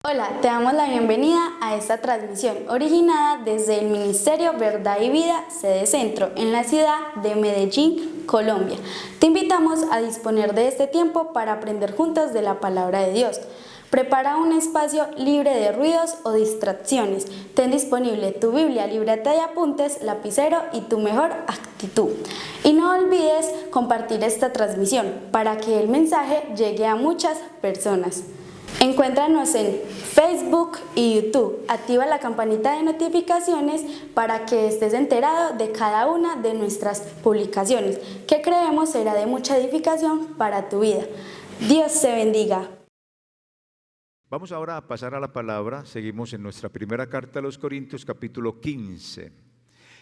Hola, te damos la bienvenida a esta transmisión originada desde el Ministerio Verdad y Vida, sede Centro, en la ciudad de Medellín, Colombia. Te invitamos a disponer de este tiempo para aprender juntos de la palabra de Dios. Prepara un espacio libre de ruidos o distracciones. Ten disponible tu Biblia, libreta de apuntes, lapicero y tu mejor actitud. Y no olvides compartir esta transmisión para que el mensaje llegue a muchas personas. Encuéntranos en Facebook y YouTube. Activa la campanita de notificaciones para que estés enterado de cada una de nuestras publicaciones, que creemos será de mucha edificación para tu vida. Dios te bendiga. Vamos ahora a pasar a la palabra. Seguimos en nuestra primera carta a los Corintios, capítulo 15.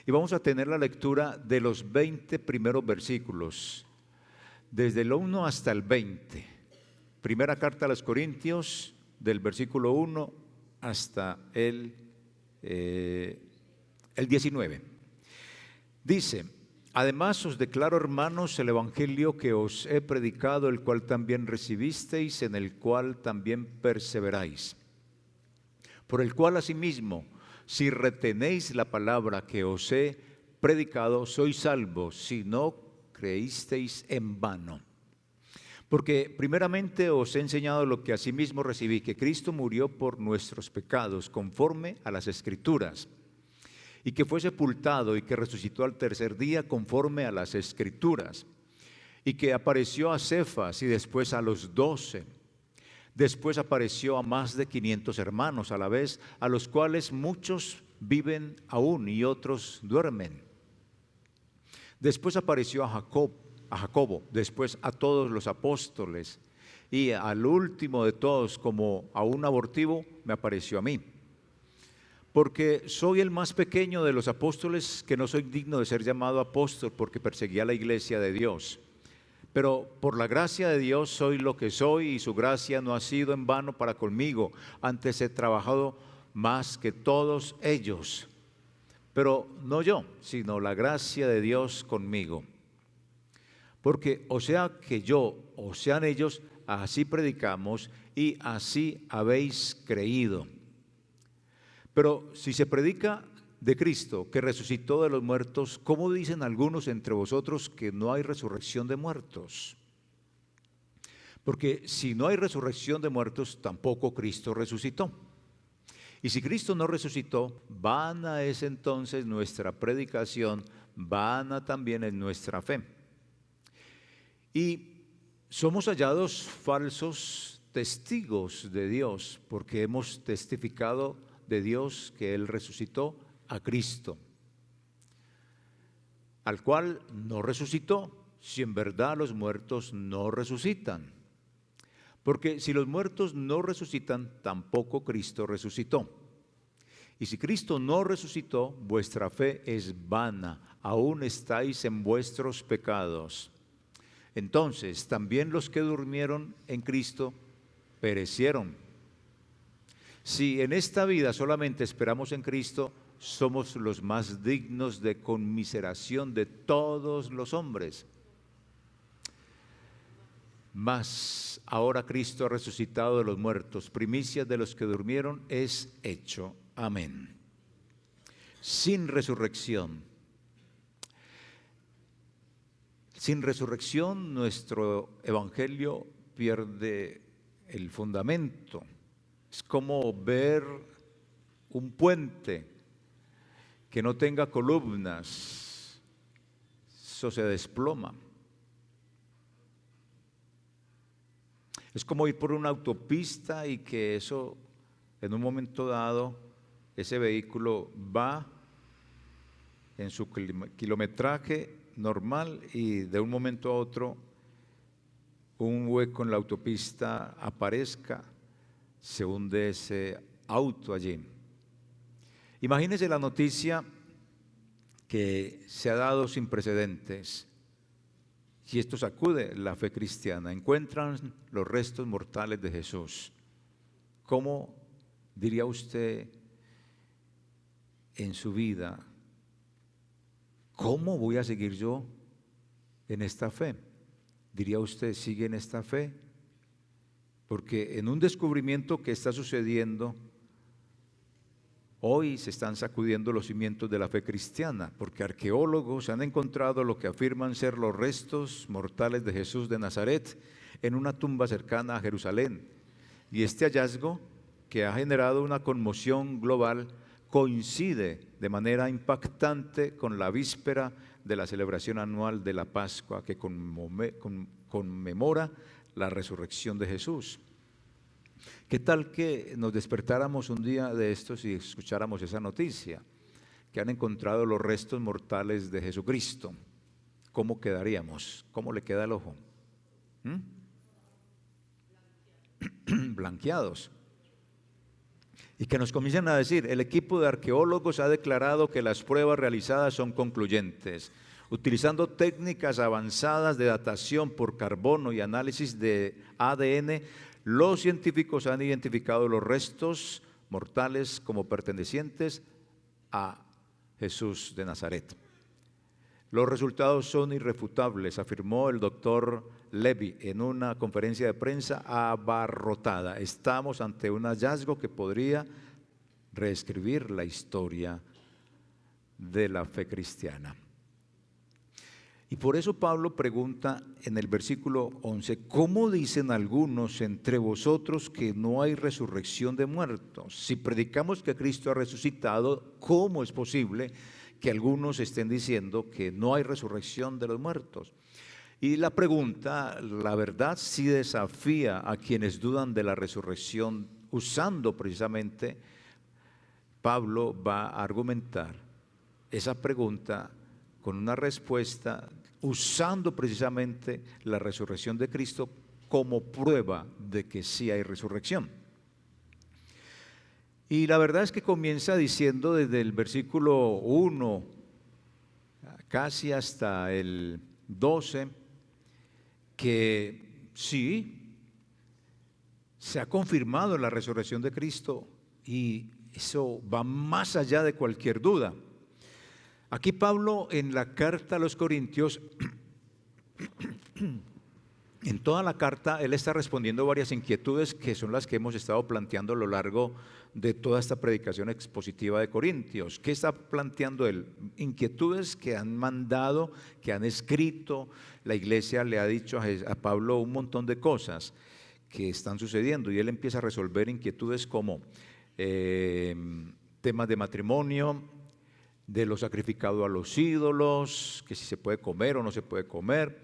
Y vamos a tener la lectura de los 20 primeros versículos, desde el 1 hasta el 20. Primera carta a los Corintios, del versículo 1 hasta el 19. Dice: además os declaro, hermanos, el evangelio que os he predicado, el cual también recibisteis, en el cual también perseveráis, por el cual asimismo, si retenéis la palabra que os he predicado, sois salvos, si no creísteis en vano. Porque primeramente os he enseñado lo que asimismo recibí, que Cristo murió por nuestros pecados, conforme a las Escrituras, y que fue sepultado y que resucitó al tercer día, conforme a las Escrituras, y que apareció a Cefas y después a los 12. Después apareció a más de 500 hermanos a la vez, a los cuales muchos viven aún y otros duermen. Después apareció a Jacobo, después a todos los apóstoles, y al último de todos, como a un abortivo, me apareció a mí. Porque soy el más pequeño de los apóstoles, que no soy digno de ser llamado apóstol, porque perseguía la iglesia de Dios. Pero por la gracia de Dios soy lo que soy, y su gracia no ha sido en vano para conmigo. Antes he trabajado más que todos ellos, pero no yo, sino la gracia de Dios conmigo. Porque o sea que yo, o sean ellos, así predicamos y así habéis creído. Pero si se predica de Cristo, que resucitó de los muertos, ¿cómo dicen algunos entre vosotros que no hay resurrección de muertos? Porque si no hay resurrección de muertos, tampoco Cristo resucitó. Y si Cristo no resucitó, vana es entonces nuestra predicación, vana también es nuestra fe. Y somos hallados falsos testigos de Dios, porque hemos testificado de Dios que Él resucitó a Cristo, al cual no resucitó, si en verdad los muertos no resucitan. Porque si los muertos no resucitan, tampoco Cristo resucitó. Y si Cristo no resucitó, vuestra fe es vana, aún estáis en vuestros pecados. Entonces, también los que durmieron en Cristo perecieron. Si en esta vida solamente esperamos en Cristo, somos los más dignos de conmiseración de todos los hombres. Mas ahora Cristo ha resucitado de los muertos, primicias de los que durmieron es hecho. Amén. Sin resurrección, nuestro evangelio pierde el fundamento. Es como ver un puente que no tenga columnas, eso se desploma. Es como ir por una autopista y que eso, en un momento dado, ese vehículo va en su kilometraje normal y de un momento a otro un hueco en la autopista aparezca, se hunde ese auto allí. Imagínense la noticia que se ha dado sin precedentes, y esto sacude la fe cristiana. Encuentran los restos mortales de Jesús. ¿Cómo diría usted en su vida? ¿Cómo voy a seguir yo en esta fe? Diría usted, ¿sigue en esta fe? porque en un descubrimiento que está sucediendo, hoy se están sacudiendo los cimientos de la fe cristiana, porque arqueólogos han encontrado lo que afirman ser los restos mortales de Jesús de Nazaret en una tumba cercana a Jerusalén. Y este hallazgo, que ha generado una conmoción global, coincide de manera impactante con la víspera de la celebración anual de la Pascua, que conmemora la resurrección de Jesús. ¿Qué tal que nos despertáramos un día de estos y escucháramos esa noticia? Que han encontrado los restos mortales de Jesucristo. ¿Cómo quedaríamos? ¿Cómo le queda el ojo? Blanqueados. Y que nos comiencen a decir, el equipo de arqueólogos ha declarado que las pruebas realizadas son concluyentes. Utilizando técnicas avanzadas de datación por carbono y análisis de ADN, los científicos han identificado los restos mortales como pertenecientes a Jesús de Nazaret. Los resultados son irrefutables, afirmó el doctor Levy en una conferencia de prensa abarrotada. Estamos ante un hallazgo que podría reescribir la historia de la fe cristiana. Y por eso Pablo pregunta en el versículo 11, ¿cómo dicen algunos entre vosotros que no hay resurrección de muertos? Si predicamos que Cristo ha resucitado, ¿cómo es posible que algunos estén diciendo que no hay resurrección de los muertos? Y la pregunta, la verdad, sí desafía a quienes dudan de la resurrección, usando precisamente, Pablo va a argumentar esa pregunta con una respuesta usando precisamente la resurrección de Cristo como prueba de que sí hay resurrección. Y la verdad es que comienza diciendo desde el versículo 1 casi hasta el 12 que sí, se ha confirmado la resurrección de Cristo y eso va más allá de cualquier duda. Aquí Pablo en la carta a los Corintios, en toda la carta él está respondiendo varias inquietudes que son las que hemos estado planteando a lo largo de toda esta predicación expositiva de Corintios. ¿Qué está planteando él? Inquietudes que han mandado, que han escrito. La iglesia le ha dicho a Pablo un montón de cosas que están sucediendo y él empieza a resolver inquietudes como temas de matrimonio, de lo sacrificado a los ídolos, que si se puede comer o no se puede comer,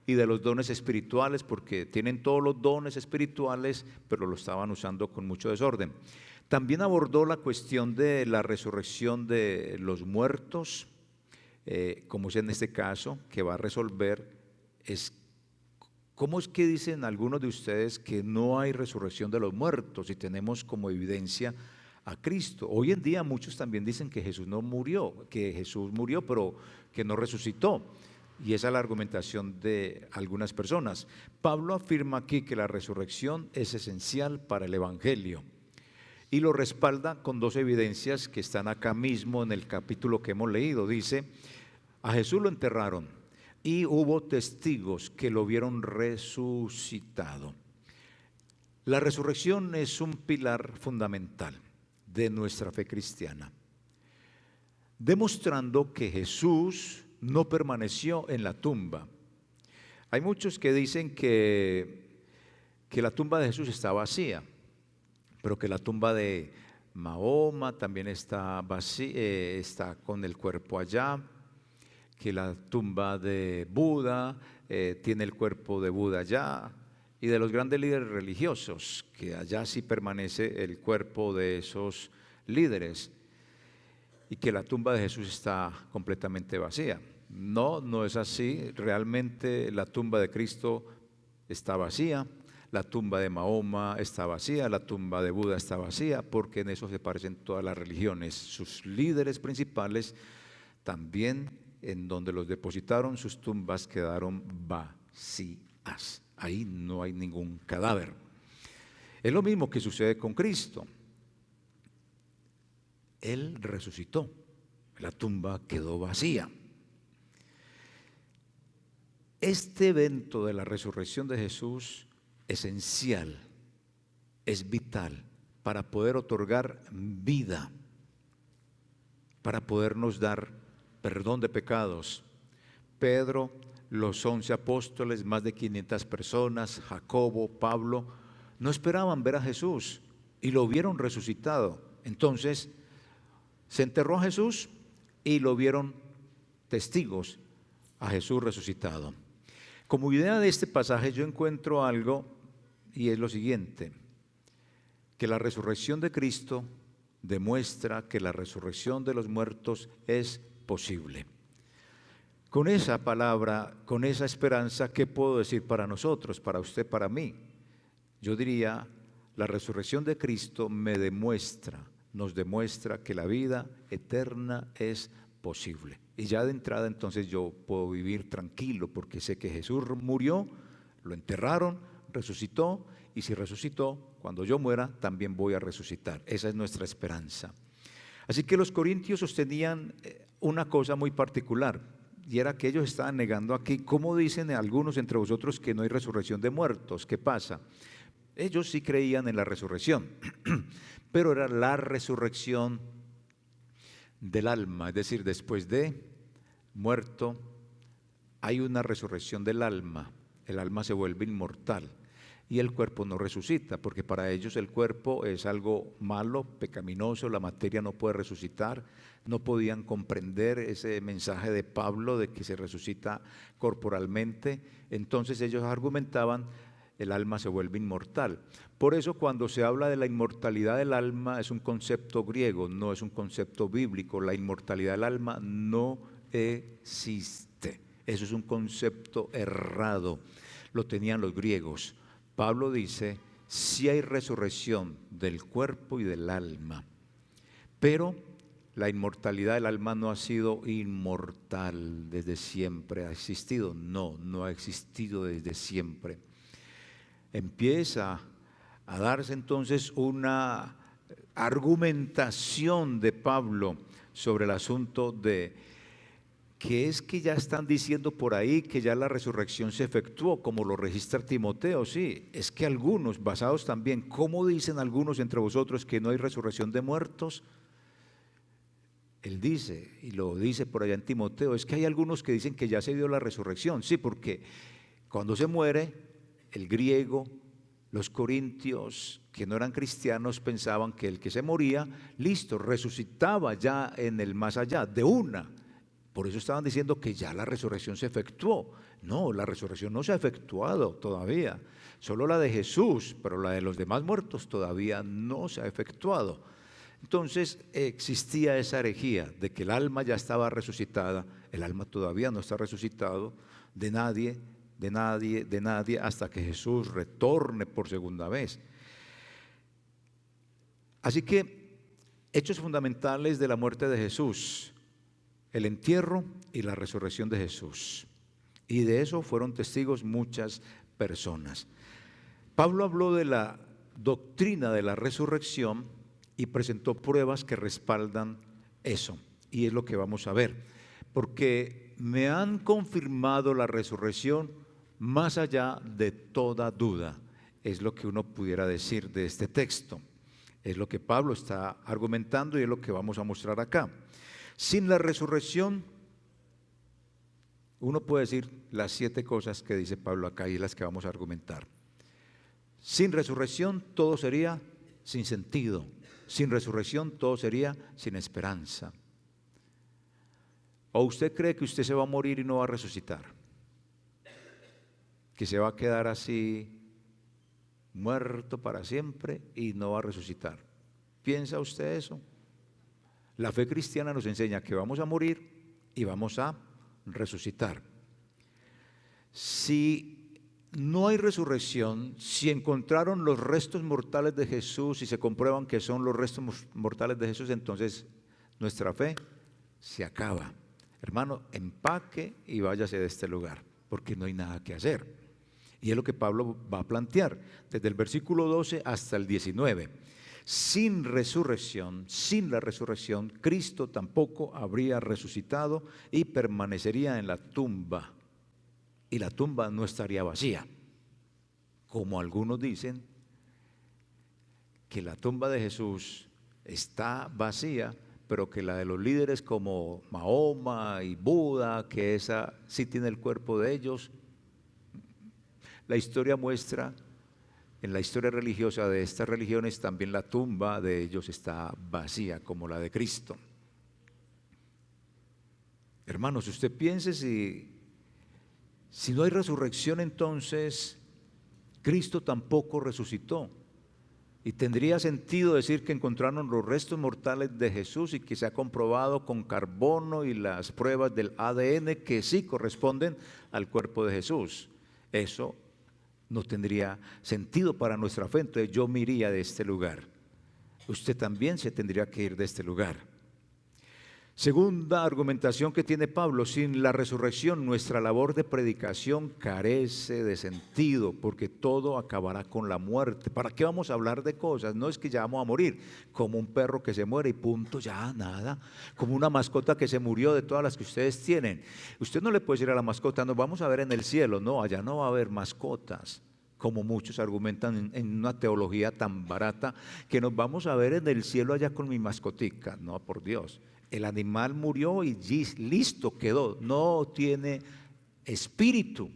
y de los dones espirituales, porque tienen todos los dones espirituales, pero lo estaban usando con mucho desorden. También abordó la cuestión de la resurrección de los muertos, como es en este caso, que va a resolver, es ¿cómo es que dicen algunos de ustedes que no hay resurrección de los muertos y tenemos como evidencia a Cristo? Hoy en día muchos también dicen que Jesús no murió, que Jesús murió pero que no resucitó. Y esa es la argumentación de algunas personas. Pablo afirma aquí que la resurrección es esencial para el Evangelio y lo respalda con dos evidencias que están acá mismo en el capítulo que hemos leído. Dice, a Jesús lo enterraron y hubo testigos que lo vieron resucitado. La resurrección es un pilar fundamental de nuestra fe cristiana, demostrando que Jesús no permaneció en la tumba. Hay muchos que dicen que la tumba de Jesús está vacía, pero que la tumba de Mahoma también está vacía, está con el cuerpo allá, que la tumba de Buda tiene el cuerpo de Buda allá, y de los grandes líderes religiosos, que allá sí permanece el cuerpo de esos líderes, y que la tumba de Jesús está completamente vacía. No, no es así. Realmente la tumba de Cristo está vacía, la tumba de Mahoma está vacía, la tumba de Buda está vacía, porque en eso se parecen todas las religiones. Sus líderes principales también, en donde los depositaron, sus tumbas quedaron vacías. Ahí no hay ningún cadáver. Es lo mismo que sucede con Cristo. Él resucitó, la tumba quedó vacía. Este evento de la resurrección de Jesús, esencial es vital para poder otorgar vida, para podernos dar perdón de pecados. Pedro, los 11 apóstoles, más de 500 personas, Jacobo, Pablo, no esperaban ver a Jesús y lo vieron resucitado. Entonces, se enterró a Jesús y lo vieron testigos a Jesús resucitado. Como idea de este pasaje yo encuentro algo, y es lo siguiente: que la resurrección de Cristo demuestra que la resurrección de los muertos es posible. Con esa palabra, con esa esperanza, ¿qué puedo decir para nosotros, para usted, para mí? Yo diría, la resurrección de Cristo nos demuestra que la vida eterna es posible. Y ya de entrada entonces yo puedo vivir tranquilo porque sé que Jesús murió, lo enterraron, resucitó, y si resucitó, cuando yo muera también voy a resucitar. Esa es nuestra esperanza. Así que los corintios sostenían una cosa muy particular, y era que ellos estaban negando aquí. ¿Cómo dicen algunos entre vosotros que no hay resurrección de muertos? ¿Qué pasa? Ellos sí creían en la resurrección, pero era la resurrección del alma, es decir, después de muerto hay una resurrección del alma. El alma se vuelve inmortal y el cuerpo no resucita, porque para ellos el cuerpo es algo malo, pecaminoso, la materia no puede resucitar. No podían comprender ese mensaje de Pablo de que se resucita corporalmente. Entonces ellos argumentaban, el alma se vuelve inmortal. Por eso cuando se habla de la inmortalidad del alma es un concepto griego, no es un concepto bíblico. La inmortalidad del alma no existe. Eso es un concepto errado. Lo tenían los griegos. Pablo dice, sí hay resurrección del cuerpo y del alma, pero la inmortalidad del alma no ha sido inmortal desde siempre. ¿Ha existido? No, no ha existido desde siempre. Empieza a darse entonces una argumentación de Pablo sobre el asunto de que es que ya están diciendo por ahí que ya la resurrección se efectuó, como lo registra Timoteo. Sí, es que algunos, basados también, ¿cómo dicen algunos entre vosotros que no hay resurrección de muertos? Él dice, y lo dice por allá en Timoteo, es que hay algunos que dicen que ya se dio la resurrección. Sí, porque cuando se muere, el griego, los corintios, que no eran cristianos, pensaban que el que se moría, listo, resucitaba ya en el más allá, de una. Por eso estaban diciendo que ya la resurrección se efectuó. No, la resurrección no se ha efectuado todavía. Solo la de Jesús, pero la de los demás muertos todavía no se ha efectuado. Entonces existía esa herejía de que el alma ya estaba resucitada. El alma todavía no está resucitado de nadie, de nadie, de nadie, hasta que Jesús retorne por segunda vez. Así que hechos fundamentales de la muerte de Jesús: el entierro y la resurrección de Jesús. Y de eso fueron testigos muchas personas. Pablo habló de la doctrina de la resurrección y presentó pruebas que respaldan eso. Y es lo que vamos a ver. Porque me han confirmado la resurrección más allá de toda duda. Es lo que uno pudiera decir de este texto. Es lo que Pablo está argumentando y es lo que vamos a mostrar acá. Sin la resurrección, uno puede decir las 7 cosas que dice Pablo acá y las que vamos a argumentar. Sin resurrección todo sería sin sentido. Sin resurrección todo sería sin esperanza. ¿O usted cree que usted se va a morir y no va a resucitar? Que se va a quedar así muerto para siempre y no va a resucitar. ¿Piensa usted eso? La fe cristiana nos enseña que vamos a morir y vamos a resucitar. Si no hay resurrección, si encontraron los restos mortales de Jesús y se comprueban que son los restos mortales de Jesús, entonces nuestra fe se acaba. Hermano, empaque y váyase de este lugar, porque no hay nada que hacer. Y es lo que Pablo va a plantear desde el versículo 12 hasta el 19. Sin resurrección, sin la resurrección, Cristo tampoco habría resucitado y permanecería en la tumba. Y la tumba no estaría vacía, como algunos dicen que la tumba de Jesús está vacía, pero que la de los líderes como Mahoma y Buda, que esa sí tiene el cuerpo de ellos. La historia muestra, en la historia religiosa de estas religiones, también la tumba de ellos está vacía, como la de Cristo. Hermanos, usted piense si no hay resurrección, entonces Cristo tampoco resucitó. Y tendría sentido decir que encontraron los restos mortales de Jesús y que se ha comprobado con carbono y las pruebas del ADN que sí corresponden al cuerpo de Jesús. Eso no tendría sentido para nuestra fe. Entonces yo me iría de este lugar. Usted también se tendría que ir de este lugar. Segunda argumentación que tiene Pablo: sin la resurrección nuestra labor de predicación carece de sentido, porque todo acabará con la muerte. ¿Para qué vamos a hablar de cosas? No es que ya vamos a morir, como un perro que se muere y punto, ya nada. Como una mascota que se murió de todas las que ustedes tienen. Usted no le puede decir a la mascota, nos vamos a ver en el cielo. No, allá no va a haber mascotas, como muchos argumentan en una teología tan barata, que nos vamos a ver en el cielo allá con mi mascotica. No, por Dios. El animal murió y listo quedó, no tiene espíritu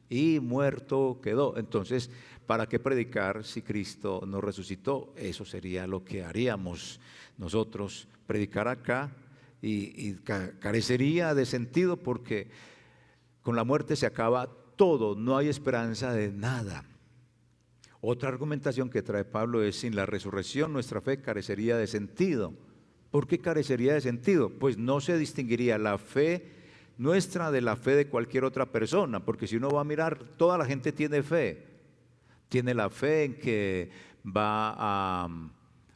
y muerto quedó. Entonces, ¿para qué predicar si Cristo no resucitó? Eso sería lo que haríamos nosotros, predicar acá, y carecería de sentido, porque con la muerte se acaba todo, no hay esperanza de nada. Otra argumentación que trae Pablo es: sin la resurrección nuestra fe carecería de sentido. ¿Por qué carecería de sentido? Pues no se distinguiría la fe nuestra de la fe de cualquier otra persona, porque si uno va a mirar, toda la gente tiene fe. Tiene la fe en que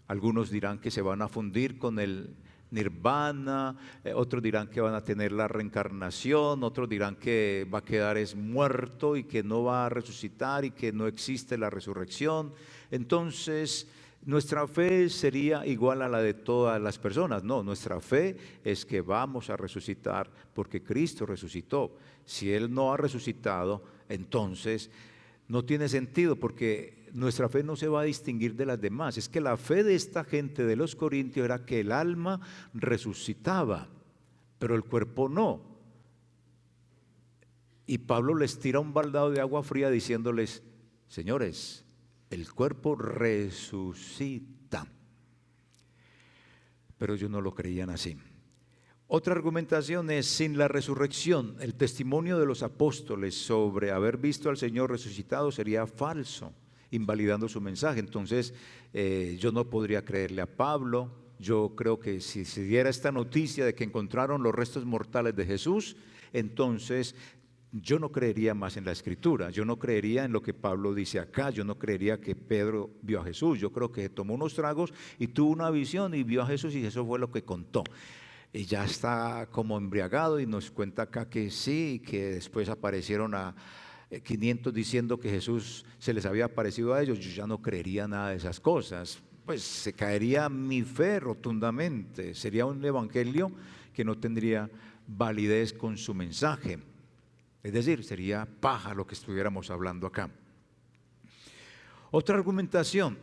algunos dirán que se van a fundir con el nirvana, otros dirán que van a tener la reencarnación, otros dirán que va a quedar muerto y que no va a resucitar y que no existe la resurrección. Entonces, nuestra fe sería igual a la de todas las personas. No, nuestra fe es que vamos a resucitar porque Cristo resucitó. Si Él no ha resucitado, entonces no tiene sentido, porque nuestra fe no se va a distinguir de las demás. Es que la fe de esta gente de los Corintios era que el alma resucitaba, pero el cuerpo no. Y Pablo les tira un baldado de agua fría diciéndoles: señores, el cuerpo resucita. Pero ellos no lo creían así. Otra argumentación es: sin la resurrección, el testimonio de los apóstoles sobre haber visto al Señor resucitado sería falso, invalidando su mensaje. Entonces, yo no podría creerle a Pablo. Yo creo que si se diera esta noticia de que encontraron los restos mortales de Jesús, entonces yo no creería más en la Escritura, yo no creería en lo que Pablo dice acá, yo no creería que Pedro vio a Jesús. Yo creo que tomó unos tragos y tuvo una visión y vio a Jesús, y eso fue lo que contó. Y ya está como embriagado y nos cuenta acá que sí, que después aparecieron a 500 diciendo que Jesús se les había aparecido a ellos. Yo ya no creería nada de esas cosas, pues se caería mi fe rotundamente. Sería un evangelio que no tendría validez con su mensaje. Es decir, sería paja lo que estuviéramos hablando acá. Otra argumentación: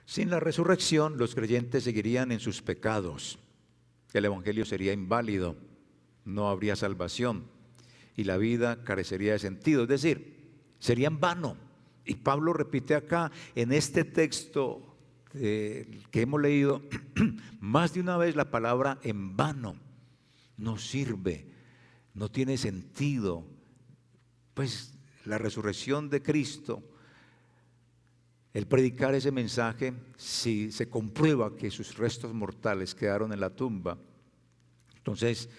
sin la resurrección los creyentes seguirían en sus pecados. El evangelio sería inválido, no habría salvación y la vida carecería de sentido. Es decir, sería en vano. Y Pablo repite acá en este texto que hemos leído más de una vez la palabra en vano. No sirve, no tiene sentido. Pues la resurrección de Cristo, el predicar ese mensaje, si se comprueba que sus restos mortales quedaron en la tumba, entonces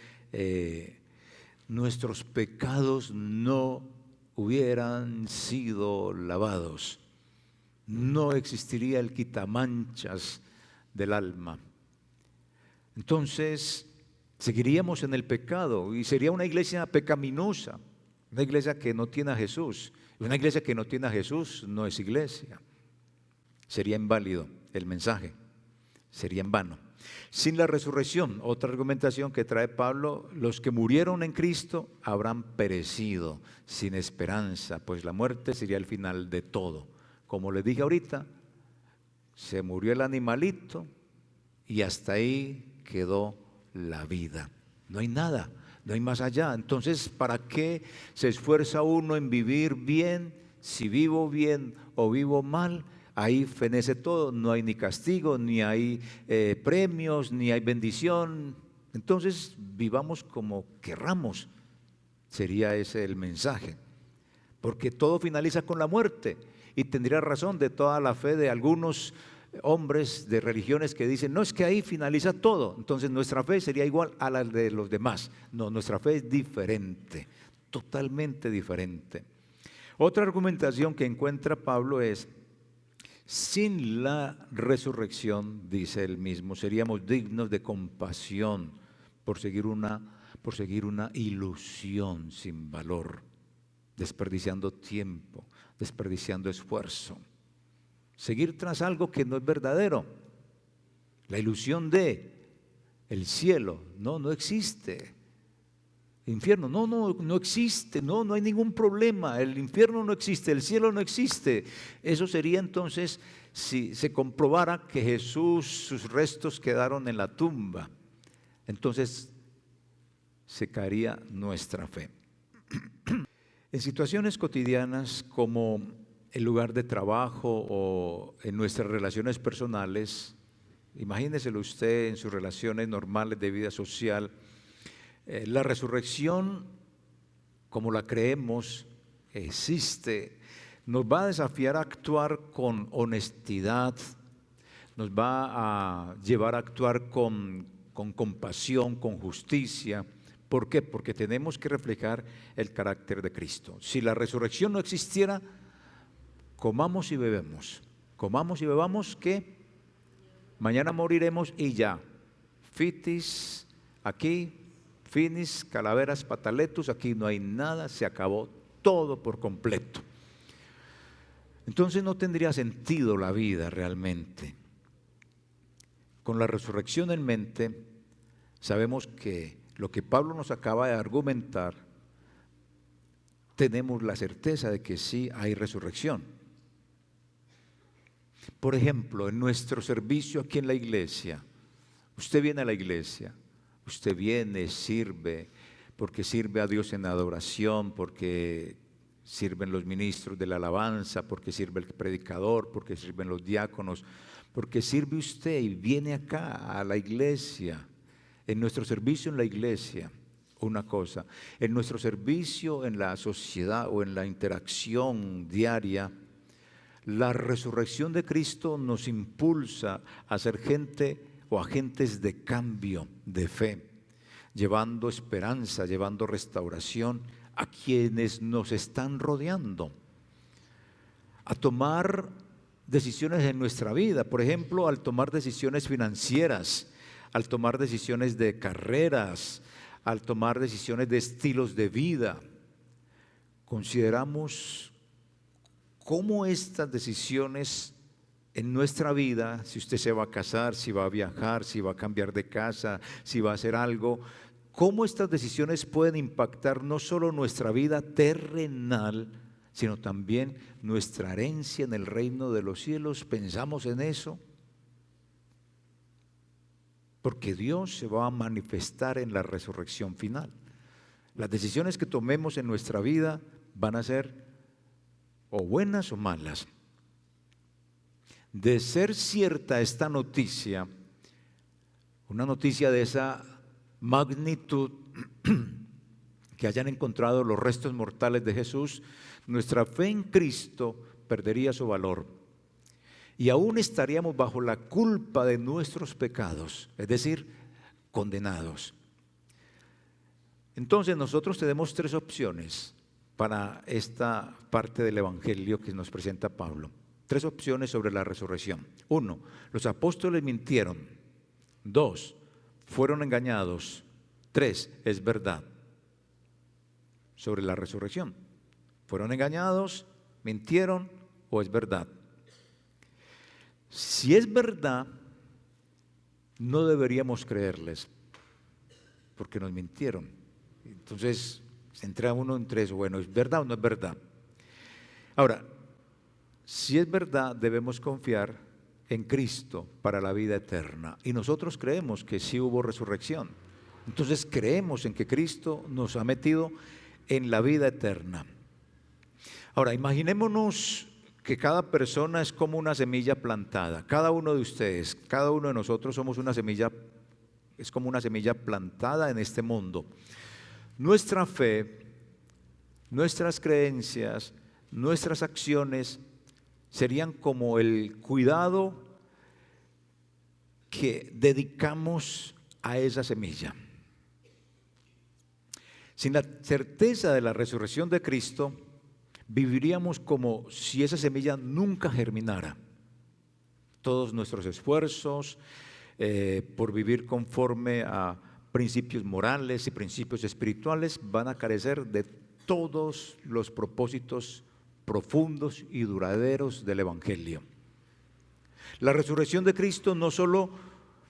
nuestros pecados no hubieran sido lavados, no existiría el quitamanchas del alma. Entonces seguiríamos en el pecado y sería una iglesia pecaminosa, una iglesia que no tiene a Jesús. Una iglesia que no tiene a Jesús no es iglesia. Sería inválido el mensaje, sería en vano. Sin la resurrección, otra argumentación que trae Pablo, los que murieron en Cristo habrán perecido sin esperanza, pues la muerte sería el final de todo. Como les dije ahorita, se murió el animalito y hasta ahí quedó la vida. No hay nada, no hay más allá. Entonces, ¿para qué se esfuerza uno en vivir bien? Si vivo bien o vivo mal, ahí fenece todo. No hay ni castigo, ni hay premios, ni hay bendición. Entonces, vivamos como querramos. Sería ese el mensaje. Porque todo finaliza con la muerte. Y tendría razón de toda la fe de algunos hombres de religiones que dicen, no, es que ahí finaliza todo, entonces nuestra fe sería igual a la de los demás. No, nuestra fe es diferente, totalmente diferente. Otra argumentación que encuentra Pablo es, sin la resurrección, dice él mismo, seríamos dignos de compasión por seguir una ilusión sin valor, desperdiciando tiempo, desperdiciando esfuerzo. Seguir tras algo que no es verdadero. La ilusión de el cielo, no existe. El infierno, no existe, no hay ningún problema. El infierno no existe, el cielo no existe. Eso sería entonces si se comprobara que Jesús, sus restos quedaron en la tumba. Entonces se caería nuestra fe. En situaciones cotidianas como el lugar de trabajo o en nuestras relaciones personales, imagíneselo usted en sus relaciones normales de vida social, la resurrección, como la creemos, existe, nos va a desafiar a actuar con honestidad, nos va a llevar a actuar con compasión, con justicia. ¿Por qué? Porque tenemos que reflejar el carácter de Cristo. Si la resurrección no existiera, comamos y bebamos, que mañana moriremos y ya. Fitis, aquí, finis, calaveras, pataletus, aquí no hay nada, se acabó todo por completo. Entonces no tendría sentido la vida realmente. Con la resurrección en mente, sabemos que lo que Pablo nos acaba de argumentar, tenemos la certeza de que sí hay resurrección. Por ejemplo, en nuestro servicio aquí en la iglesia, usted viene a la iglesia, usted viene, sirve, porque sirve a Dios en adoración, porque sirven los ministros de la alabanza, porque sirve el predicador, porque sirven los diáconos, porque sirve usted y viene acá a la iglesia. En nuestro servicio en la iglesia, una cosa, en nuestro servicio en la sociedad o en la interacción diaria, la resurrección de Cristo nos impulsa a ser gente o agentes de cambio, de fe, llevando esperanza, llevando restauración a quienes nos están rodeando, a tomar decisiones en nuestra vida, por ejemplo, al tomar decisiones financieras, al tomar decisiones de carreras, al tomar decisiones de estilos de vida. Consideramos cómo estas decisiones en nuestra vida, si usted se va a casar, si va a viajar, si va a cambiar de casa, si va a hacer algo, cómo estas decisiones pueden impactar no solo nuestra vida terrenal, sino también nuestra herencia en el reino de los cielos. ¿Pensamos en eso? Porque Dios se va a manifestar en la resurrección final. Las decisiones que tomemos en nuestra vida van a ser o buenas o malas. De ser cierta esta noticia, una noticia de esa magnitud, que hayan encontrado los restos mortales de Jesús, nuestra fe en Cristo perdería su valor. Y aún estaríamos bajo la culpa de nuestros pecados, es decir, condenados. Entonces nosotros tenemos tres opciones para esta parte del Evangelio que nos presenta Pablo. Tres opciones sobre la resurrección. 1, los apóstoles mintieron. 2, fueron engañados. 3, es verdad. Sobre la resurrección. ¿Fueron engañados, mintieron o es verdad? Si es verdad, no deberíamos creerles, porque nos mintieron. Entonces, se entra uno entre eso, bueno, ¿es verdad o no es verdad? Ahora, si es verdad, debemos confiar en Cristo para la vida eterna. Y nosotros creemos que sí hubo resurrección. Entonces creemos en que Cristo nos ha metido en la vida eterna. Ahora, imaginémonos que cada persona es como una semilla plantada. Cada uno de ustedes, cada uno de nosotros somos una semilla, es como una semilla plantada en este mundo. Nuestra fe, nuestras creencias, nuestras acciones serían como el cuidado que dedicamos a esa semilla. Sin la certeza de la resurrección de Cristo, viviríamos como si esa semilla nunca germinara. Todos nuestros esfuerzos por vivir conforme a principios morales y principios espirituales van a carecer de todos los propósitos profundos y duraderos del Evangelio. La resurrección de Cristo no solo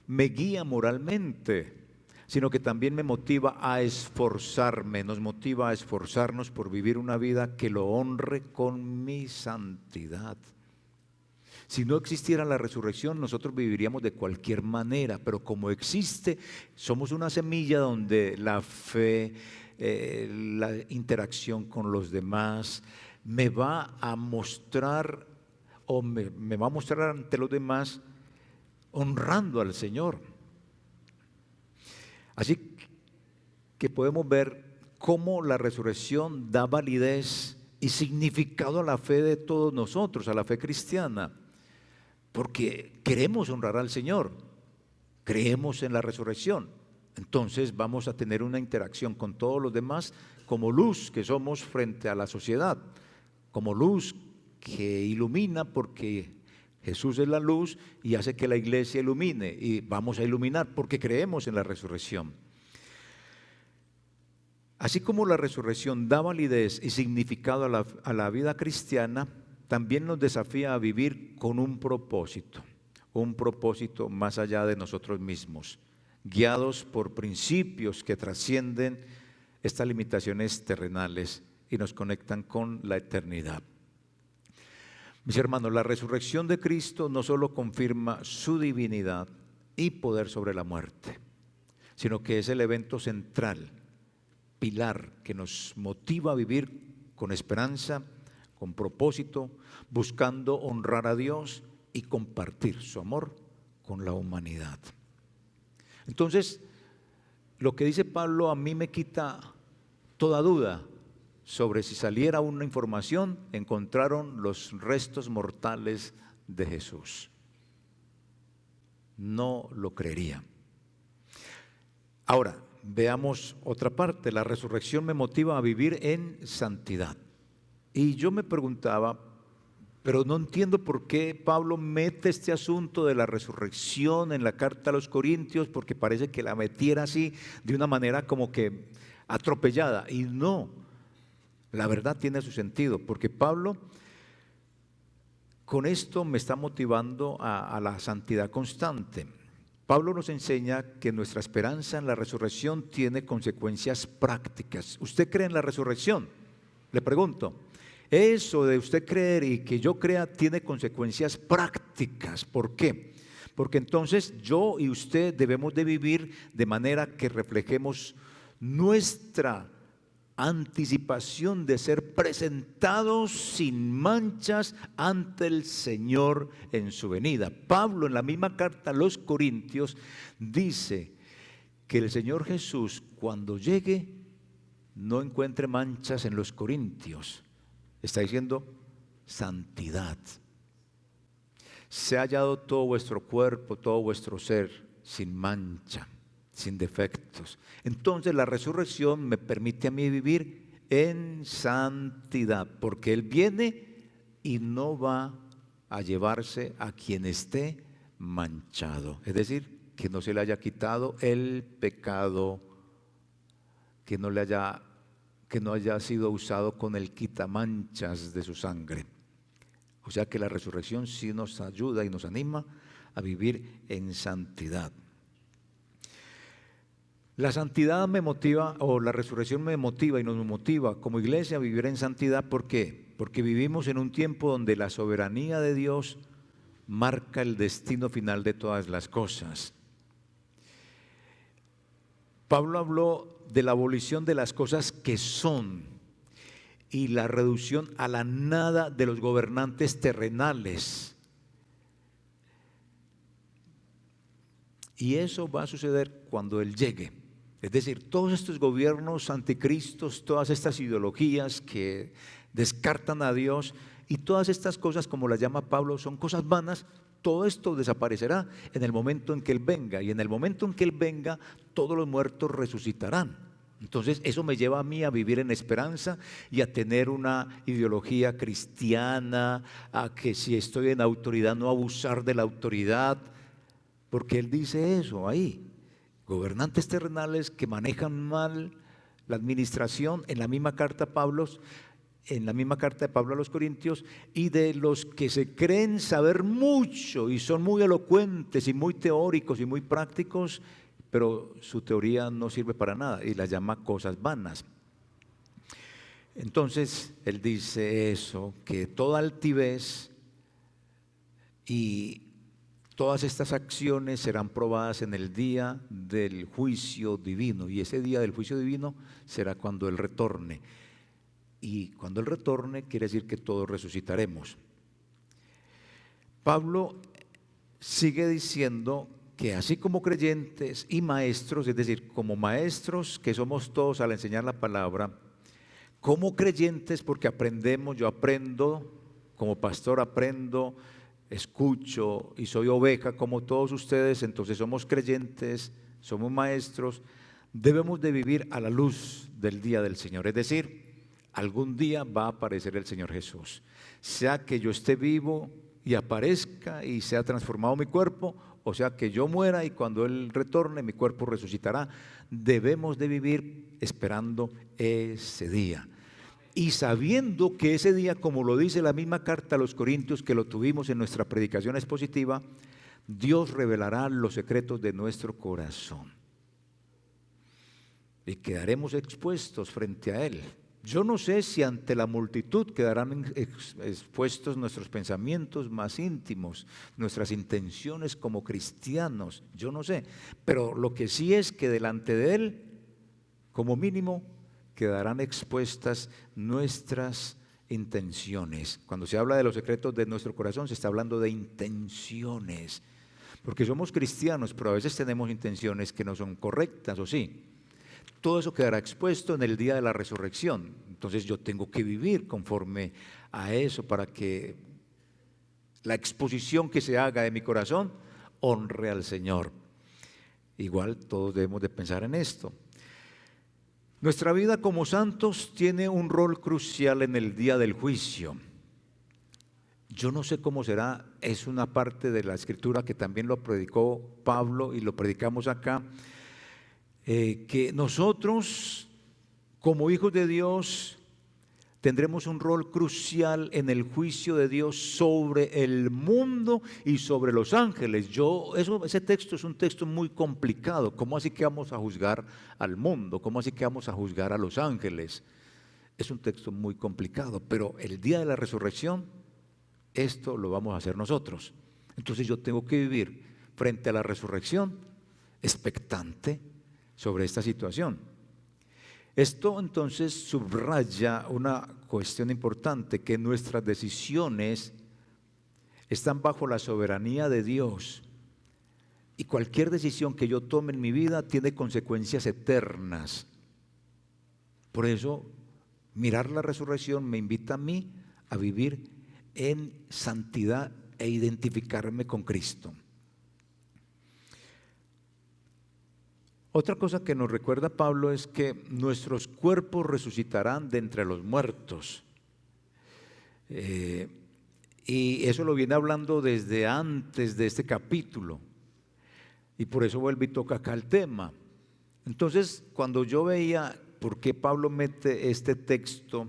me guía moralmente, sino que también me motiva a esforzarme, nos motiva a esforzarnos por vivir una vida que lo honre con mi santidad. Si no existiera la resurrección, nosotros viviríamos de cualquier manera, pero como existe, somos una semilla donde la fe, la interacción con los demás, me va a mostrar o me va a mostrar ante los demás honrando al Señor. Así que podemos ver cómo la resurrección da validez y significado a la fe de todos nosotros, a la fe cristiana, porque queremos honrar al Señor, creemos en la resurrección. Entonces vamos a tener una interacción con todos los demás como luz que somos frente a la sociedad, como luz que ilumina, porque Jesús es la luz y hace que la iglesia ilumine, y vamos a iluminar porque creemos en la resurrección. Así como la resurrección da validez y significado a la vida cristiana, también nos desafía a vivir con un propósito más allá de nosotros mismos, guiados por principios que trascienden estas limitaciones terrenales y nos conectan con la eternidad. Mis hermanos, la resurrección de Cristo no solo confirma su divinidad y poder sobre la muerte, sino que es el evento central, pilar, que nos motiva a vivir con esperanza, con propósito, buscando honrar a Dios y compartir su amor con la humanidad. Entonces, lo que dice Pablo a mí me quita toda duda sobre si saliera una información, encontraron los restos mortales de Jesús. No lo creería. Ahora, veamos otra parte. La resurrección me motiva a vivir en santidad. Y yo me preguntaba, pero no entiendo por qué Pablo mete este asunto de la resurrección en la carta a los Corintios, porque parece que la metiera así de una manera como que atropellada. Y no, la verdad tiene su sentido, porque Pablo con esto me está motivando a la santidad constante. Pablo nos enseña que nuestra esperanza en la resurrección tiene consecuencias prácticas. ¿Usted cree en la resurrección? Le pregunto. Eso de usted creer y que yo crea tiene consecuencias prácticas. ¿Por qué? Porque entonces yo y usted debemos de vivir de manera que reflejemos nuestra anticipación de ser presentados sin manchas ante el Señor en su venida. Pablo en la misma carta a los Corintios dice que el Señor Jesús cuando llegue no encuentre manchas en los corintios. Está diciendo santidad. Se ha hallado todo vuestro cuerpo, todo vuestro ser sin mancha, sin defectos. Entonces la resurrección me permite a mí vivir en santidad, porque Él viene y no va a llevarse a quien esté manchado. Es decir, que no se le haya quitado el pecado, que no haya sido usado con el quitamanchas de su sangre. O sea que la resurrección sí nos ayuda y nos anima a vivir en santidad. La santidad me motiva, o la resurrección me motiva y nos motiva como iglesia a vivir en santidad. ¿Por qué? Porque vivimos en un tiempo donde la soberanía de Dios marca el destino final de todas las cosas. Pablo habló de la abolición de las cosas que son y la reducción a la nada de los gobernantes terrenales. Y eso va a suceder cuando Él llegue. Es decir, todos estos gobiernos anticristos, todas estas ideologías que descartan a Dios y todas estas cosas, como las llama Pablo, son cosas vanas. Todo esto desaparecerá en el momento en que Él venga, y en el momento en que Él venga, todos los muertos resucitarán. Entonces eso me lleva a mí a vivir en esperanza y a tener una ideología cristiana, a que si estoy en autoridad no abusar de la autoridad, porque Él dice eso ahí. Gobernantes terrenales que manejan mal la administración, en la misma carta de Pablo a los Corintios, y de los que se creen saber mucho y son muy elocuentes y muy teóricos y muy prácticos, pero su teoría no sirve para nada y las llama cosas vanas. Entonces él dice eso, que toda altivez y todas estas acciones serán probadas en el día del juicio divino, y ese día del juicio divino será cuando Él retorne. Y cuando Él retorne quiere decir que todos resucitaremos. Pablo sigue diciendo que así como creyentes y maestros, es decir, como maestros que somos todos al enseñar la palabra, como creyentes porque aprendemos, yo aprendo, como pastor aprendo, escucho y soy oveja como todos ustedes, entonces somos creyentes, somos maestros, debemos de vivir a la luz del día del Señor, es decir, algún día va a aparecer el Señor Jesús, sea que yo esté vivo y aparezca y sea transformado mi cuerpo, o sea que yo muera y cuando Él retorne mi cuerpo resucitará. Debemos de vivir esperando ese día y sabiendo que ese día, como lo dice la misma carta a los Corintios que lo tuvimos en nuestra predicación expositiva, Dios revelará los secretos de nuestro corazón y quedaremos expuestos frente a Él. Yo no sé si ante la multitud quedarán expuestos nuestros pensamientos más íntimos, nuestras intenciones como cristianos, yo no sé, pero lo que sí es que delante de Él, como mínimo, quedarán expuestas nuestras intenciones. Cuando se habla de los secretos de nuestro corazón, se está hablando de intenciones, porque somos cristianos, pero a veces tenemos intenciones que no son correctas, ¿o sí? Todo eso quedará expuesto en el día de la resurrección. Entonces yo tengo que vivir conforme a eso para que la exposición que se haga de mi corazón honre al Señor. Igual todos debemos de pensar en esto. Nuestra vida como santos tiene un rol crucial en el día del juicio. Yo no sé cómo será, es una parte de la Escritura que también lo predicó Pablo y lo predicamos acá, que nosotros como hijos de Dios tendremos un rol crucial en el juicio de Dios sobre el mundo y sobre los ángeles. Ese texto es un texto muy complicado. ¿Cómo así que vamos a juzgar al mundo? ¿Cómo así que vamos a juzgar a los ángeles? Es un texto muy complicado, pero el día de la resurrección, esto lo vamos a hacer nosotros. Entonces yo tengo que vivir frente a la resurrección expectante sobre esta situación. Esto entonces subraya una cuestión importante, que nuestras decisiones están bajo la soberanía de Dios y cualquier decisión que yo tome en mi vida tiene consecuencias eternas. Por eso, mirar la resurrección me invita a mí a vivir en santidad e identificarme con Cristo. Otra cosa que nos recuerda Pablo es que nuestros cuerpos resucitarán de entre los muertos. Y eso lo viene hablando desde antes de este capítulo. Y por eso vuelve y toca acá el tema. Entonces, cuando yo veía por qué Pablo mete este texto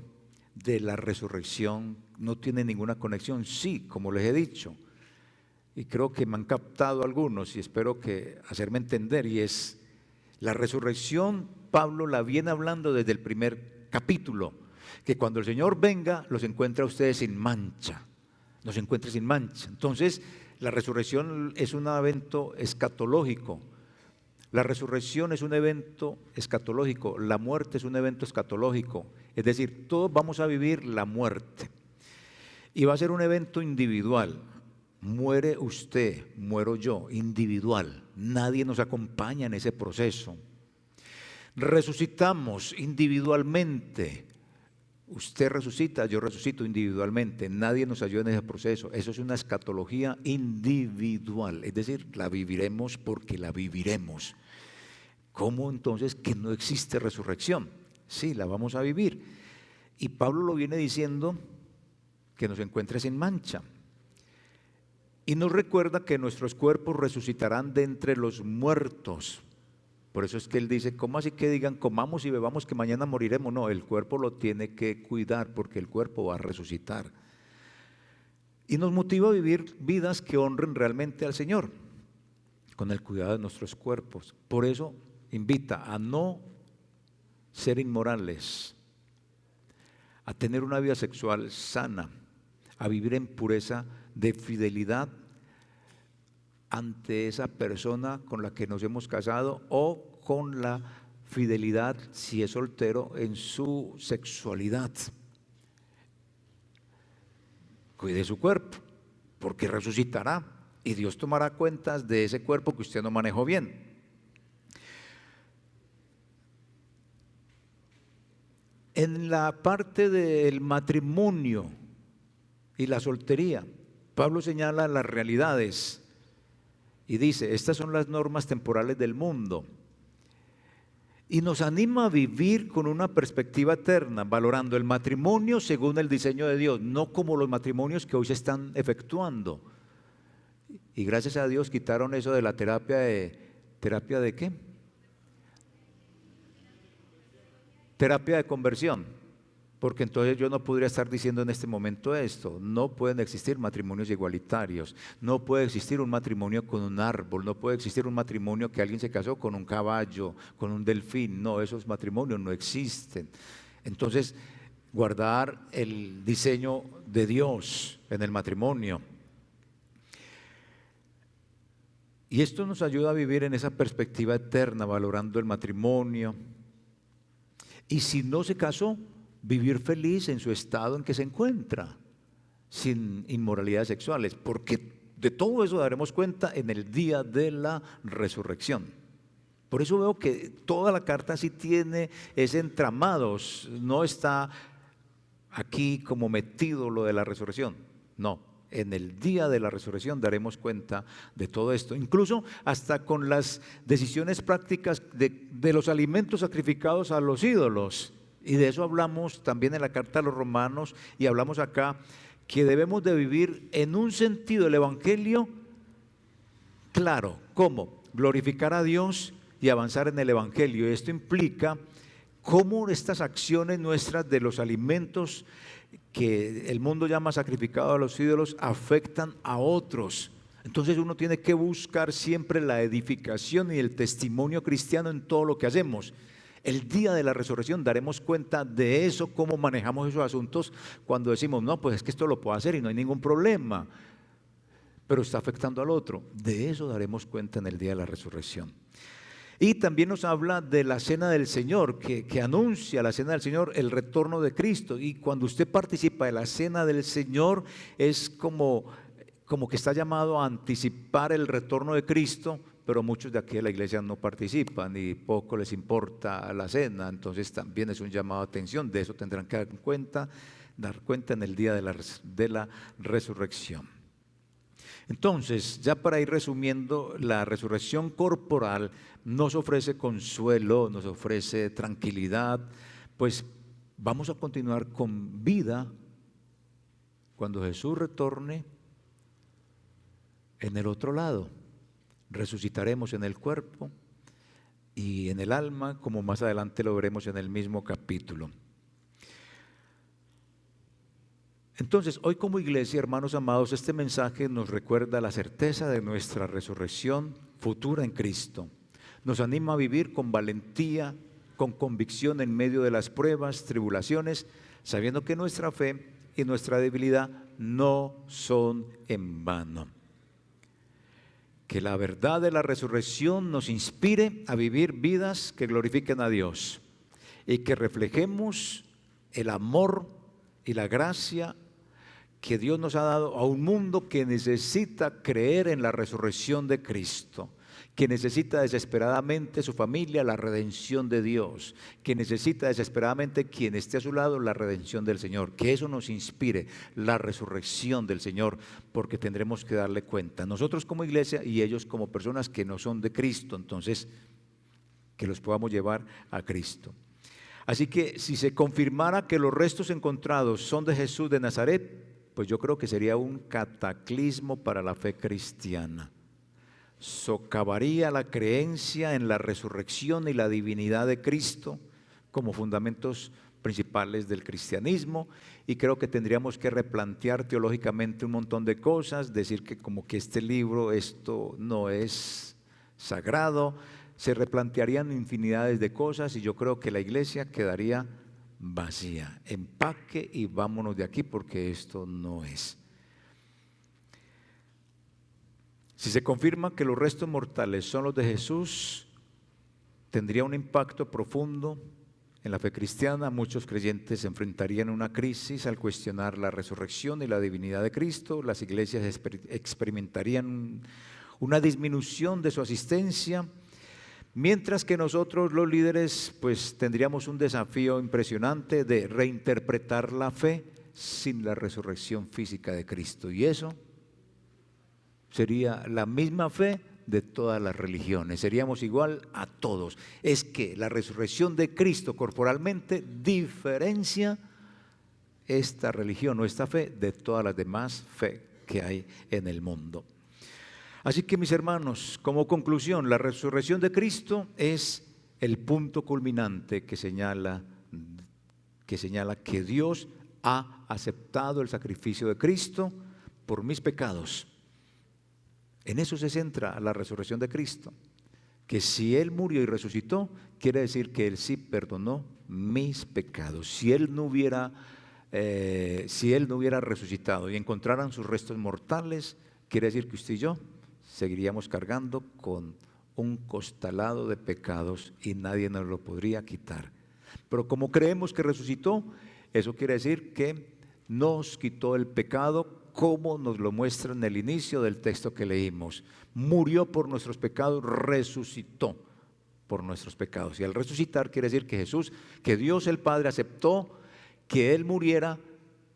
de la resurrección, no tiene ninguna conexión. Sí, como les he dicho. Y creo que me han captado algunos y espero que hacerme entender, y es La resurrección, Pablo la viene hablando desde el primer capítulo, que cuando el Señor venga, los encuentra a ustedes sin mancha, nos encuentre sin mancha. Entonces, la resurrección es un evento escatológico. La resurrección es un evento escatológico, la muerte es un evento escatológico, es decir, todos vamos a vivir la muerte y va a ser un evento individual. Muere usted, muero yo, individual, nadie nos acompaña en ese proceso. Resucitamos individualmente, usted resucita, yo resucito individualmente, nadie nos ayuda en ese proceso. Eso es una escatología individual, es decir, la viviremos porque la viviremos. ¿Cómo entonces que no existe resurrección? Sí, la vamos a vivir. Y Pablo lo viene diciendo que nos encuentre sin mancha. Y nos recuerda que nuestros cuerpos resucitarán de entre los muertos. Por eso es que él dice, ¿cómo así que digan comamos y bebamos que mañana moriremos? No, el cuerpo lo tiene que cuidar porque el cuerpo va a resucitar. Y nos motiva a vivir vidas que honren realmente al Señor, con el cuidado de nuestros cuerpos. Por eso invita a no ser inmorales, a tener una vida sexual sana, a vivir en pureza de fidelidad ante esa persona con la que nos hemos casado o con la fidelidad, si es soltero, en su sexualidad. Cuide su cuerpo, porque resucitará y Dios tomará cuentas de ese cuerpo que usted no manejó bien. En la parte del matrimonio y la soltería, Pablo señala las realidades y dice, estas son las normas temporales del mundo. Y nos anima a vivir con una perspectiva eterna, valorando el matrimonio según el diseño de Dios, no como los matrimonios que hoy se están efectuando. Y gracias a Dios quitaron eso de la ¿terapia de qué? Terapia de conversión. Porque entonces yo no podría estar diciendo en este momento esto. No pueden existir matrimonios igualitarios, no puede existir un matrimonio con un árbol, no puede existir un matrimonio que alguien se casó con un caballo, con un delfín. No, esos matrimonios no existen. Entonces, guardar el diseño de Dios en el matrimonio. Y esto nos ayuda a vivir en esa perspectiva eterna, valorando el matrimonio. Y si no se casó, vivir feliz en su estado en que se encuentra, sin inmoralidades sexuales, porque de todo eso daremos cuenta en el día de la resurrección. Por eso veo que toda la carta sí tiene ese entramado, no está aquí como metido lo de la resurrección, no. En el día de la resurrección daremos cuenta de todo esto, incluso hasta con las decisiones prácticas de los alimentos sacrificados a los ídolos. Y de eso hablamos también en la carta a los romanos y hablamos acá, que debemos de vivir en un sentido el evangelio claro. ¿Cómo? Glorificar a Dios y avanzar en el evangelio. Esto implica cómo estas acciones nuestras de los alimentos que el mundo llama sacrificado a los ídolos afectan a otros. Entonces uno tiene que buscar siempre la edificación y el testimonio cristiano en todo lo que hacemos. El día de la resurrección daremos cuenta de eso, cómo manejamos esos asuntos cuando decimos, no, pues es que esto lo puedo hacer y no hay ningún problema, pero está afectando al otro. De eso daremos cuenta en el día de la resurrección. Y también nos habla de la cena del Señor, que anuncia la cena del Señor, el retorno de Cristo. Y cuando usted participa de la cena del Señor, es como que está llamado a anticipar el retorno de Cristo, pero muchos de aquí de la iglesia no participan y poco les importa la cena, entonces también es un llamado a atención. De eso tendrán que dar cuenta en el día de la resurrección. Entonces, ya para ir resumiendo, la resurrección corporal nos ofrece consuelo, nos ofrece tranquilidad, pues vamos a continuar con vida cuando Jesús retorne en el otro lado. Resucitaremos en el cuerpo y en el alma, como más adelante lo veremos en el mismo capítulo. Entonces, hoy como iglesia, hermanos amados, este mensaje nos recuerda la certeza de nuestra resurrección futura en Cristo. nos anima a vivir con valentía, con convicción en medio de las pruebas, tribulaciones, sabiendo que nuestra fe y nuestra debilidad no son en vano. Que la verdad de la resurrección nos inspire a vivir vidas que glorifiquen a Dios y que reflejemos el amor y la gracia que Dios nos ha dado a un mundo que necesita creer en la resurrección de Cristo, que necesita desesperadamente su familia, la redención de Dios, que necesita desesperadamente quien esté a su lado, la redención del Señor. Que eso nos inspire, la resurrección del Señor, porque tendremos que darle cuenta, nosotros como iglesia y ellos como personas que no son de Cristo, entonces que los podamos llevar a Cristo. Así que si se confirmara que los restos encontrados son de Jesús de Nazaret, pues yo creo que sería un cataclismo para la fe cristiana. Socavaría la creencia en la resurrección y la divinidad de Cristo como fundamentos principales del cristianismo, y creo que tendríamos que replantear teológicamente un montón de cosas, decir que como que este libro, esto no es sagrado, se replantearían infinidades de cosas y yo creo que la iglesia quedaría vacía. Empaque y vámonos de aquí porque esto no es. Si se confirma que los restos mortales son los de Jesús, tendría un impacto profundo en la fe cristiana. Muchos creyentes se enfrentarían a una crisis al cuestionar la resurrección y la divinidad de Cristo. Las iglesias experimentarían una disminución de su asistencia, mientras que nosotros los líderes pues tendríamos un desafío impresionante de reinterpretar la fe sin la resurrección física de Cristo, y eso sería la misma fe de todas las religiones, seríamos igual a todos. Es que la resurrección de Cristo corporalmente diferencia esta religión o esta fe de todas las demás fe que hay en el mundo. Así que mis hermanos, como conclusión, la resurrección de Cristo es el punto culminante que señala que Dios ha aceptado el sacrificio de Cristo por mis pecados. En eso se centra la resurrección de Cristo, que si Él murió y resucitó, quiere decir que Él sí perdonó mis pecados. Si Él no hubiera resucitado y encontraran sus restos mortales, quiere decir que usted y yo seguiríamos cargando con un costalado de pecados y nadie nos lo podría quitar. Pero como creemos que resucitó, eso quiere decir que nos quitó el pecado, como nos lo muestra en el inicio del texto que leímos. Murió por nuestros pecados, resucitó por nuestros pecados. Y al resucitar quiere decir que que Dios el Padre aceptó que Él muriera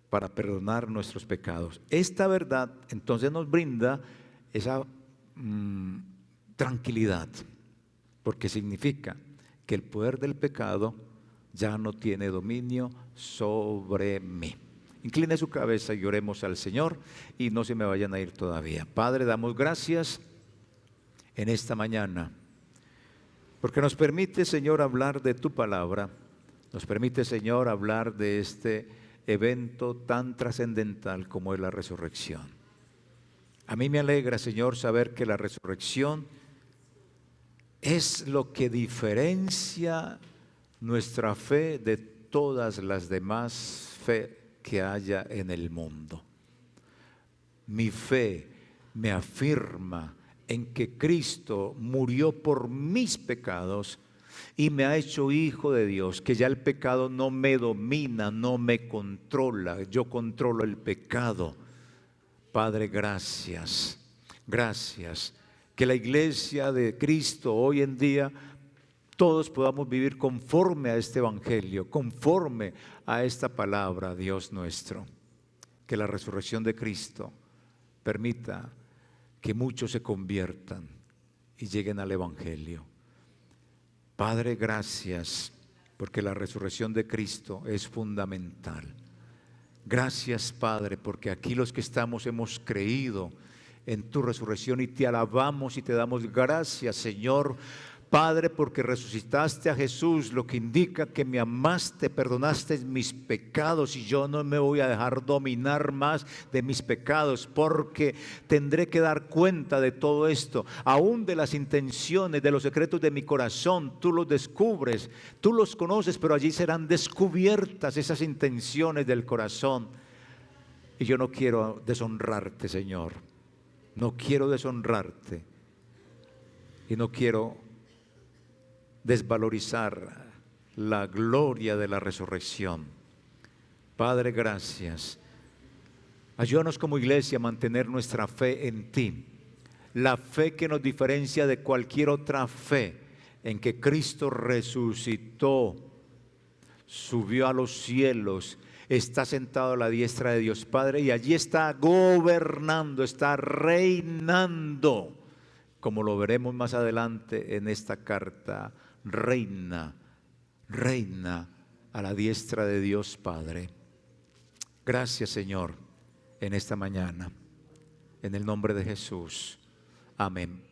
para perdonar nuestros pecados. Esta verdad entonces nos brinda esa tranquilidad, porque significa que el poder del pecado ya no tiene dominio sobre mí. Incline su cabeza y oremos al Señor y no se me vayan a ir todavía. Padre, damos gracias en esta mañana porque nos permite, Señor, hablar de tu palabra. Nos permite, Señor, hablar de este evento tan trascendental como es la resurrección. A mí me alegra, Señor, saber que la resurrección es lo que diferencia nuestra fe de todas las demás fe que haya en el mundo. Mi fe me afirma en que Cristo murió por mis pecados y me ha hecho hijo de Dios, que ya el pecado no me domina, no me controla, yo controlo el pecado. Padre, gracias, gracias, que la iglesia de Cristo hoy en día todos podamos vivir conforme a este evangelio, conforme a esta palabra, Dios nuestro. Que la resurrección de Cristo permita que muchos se conviertan y lleguen al evangelio. Padre, gracias, porque la resurrección de Cristo es fundamental. Gracias, Padre, porque aquí los que estamos hemos creído en tu resurrección y te alabamos y te damos gracias, Señor, Padre, porque resucitaste a Jesús, lo que indica que me amaste, perdonaste mis pecados, y yo no me voy a dejar dominar más de mis pecados, porque tendré que dar cuenta de todo esto, aún de las intenciones, de los secretos de mi corazón. Tú los descubres, tú los conoces, pero allí serán descubiertas esas intenciones del corazón. Y yo no quiero deshonrarte, Señor. No quiero deshonrarte. Y no quiero desvalorizar la gloria de la resurrección. Padre, gracias. Ayúdanos como iglesia a mantener nuestra fe en ti. La fe que nos diferencia de cualquier otra fe, en que Cristo resucitó, subió a los cielos, está sentado a la diestra de Dios Padre, y allí está gobernando, está reinando, como lo veremos más adelante en esta carta. Reina a la diestra de Dios Padre. Gracias, Señor, en esta mañana, en el nombre de Jesús. Amén.